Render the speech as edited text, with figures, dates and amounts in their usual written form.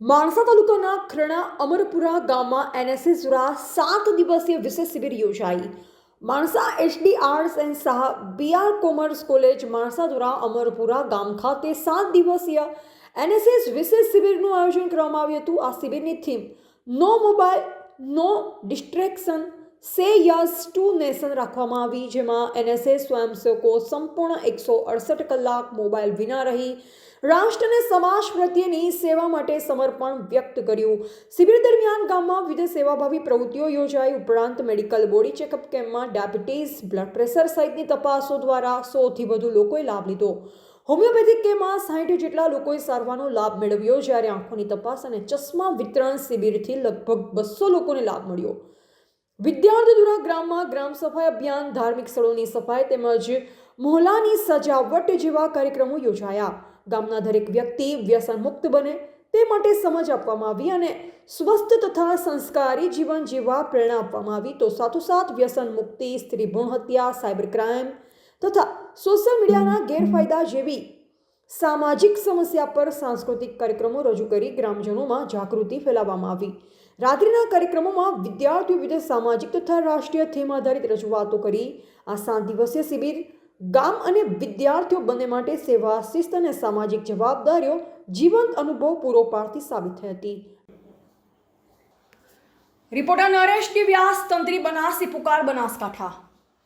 માણસા તાલુકાના ખરણા અમરપુરા ગામમાં એનએસએસ દ્વારા 7 દિવસીય વિશેષ શિબિર યોજાઈ. Mansa SD arts and Shah BR commerce college Mansa દ્વારા અમરપુરા ગામ ખાતે 7 દિવસીય એનએસએસ વિશેષ શિબિરનું આયોજન કરવામાં આવ્યું હતું. આ શિબિરની theme no mobile no distraction say yes to nation રાખવામાં આવી, જેમાં એનએસએસ સ્વયંસેવકો સંપૂર્ણ 168 કલાક મોબાઈલ વિના રહી રાષ્ટ્ર અને સમાજ પ્રત્યેની સેવા માટે સમર્પણ વ્યક્ત કર્યું. શિબિર દરમિયાન ગામમાં વિવિધ સેવાભાવી પ્રવૃત્તિઓ યોજાઈ. ઉપરાંત મેડિકલ બોડી ચેકઅપ કેમ્પમાં ડાયાબિટીસ, બ્લડ પ્રેશર સહિતની તપાસો દ્વારા 100થી વધુ લોકોએ લાભ લીધો. હોમિયોપેથિક કેમ્પમાં 60 જેટલા લોકોએ સારવારનો લાભ મેળવ્યો, જ્યારે આંખોની તપાસ અને ચશ્મા વિતરણ શિબિરથી લગભગ 200 લોકોને લાભ મળ્યો. વિદ્યાર્થીઓ દ્વારા ગ્રામમાં ગ્રામ સફાઈ અભિયાન, ધાર્મિક સ્થળોની સફાઈ તેમજ મોહલ્લાની સજાવટ જેવા કાર્યક્રમો યોજાયા. ગામના દરેક વ્યક્તિ વ્યસન મુક્ત બને તે માટે સમજ આપવામાં આવી અને સ્વસ્થ તથા સંસ્કારી જીવન જીવવા પ્રેરણા આપવામાં આવી. તો સાથોસાથ વ્યસન મુક્તિ, સ્ત્રી ભ્રૂણ હત્યા, સાયબર ક્રાઇમ તથા સોશિયલ મીડિયાના ગેરફાયદા જેવી સામાજિક સમસ્યા પર સાંસ્કૃતિક કાર્યક્રમો રજૂ કરી ગ્રામજનોમાં જાગૃતિ ફેલાવવામાં આવી. રાત્રિના કાર્યક્રમોમાં વિદ્યાર્થીઓ વિવિધ સામાજિક તથા રાષ્ટ્રીય થીમ આધારિત રજૂઆતો કરી. આ 7 દિવસીય શિબિર ગામ અને વિદ્યાર્થીઓ બંને માટે સેવા, શિસ્ત અને સામાજિક જવાબદારીઓ જીવંત અનુભવ પૂરો પાડતી સાબિત થઈ હતી. રિપોર્ટર નરેશ ડી વ્યાસ, તંત્રી બનાસી પુકાર, બનાસકાંઠા.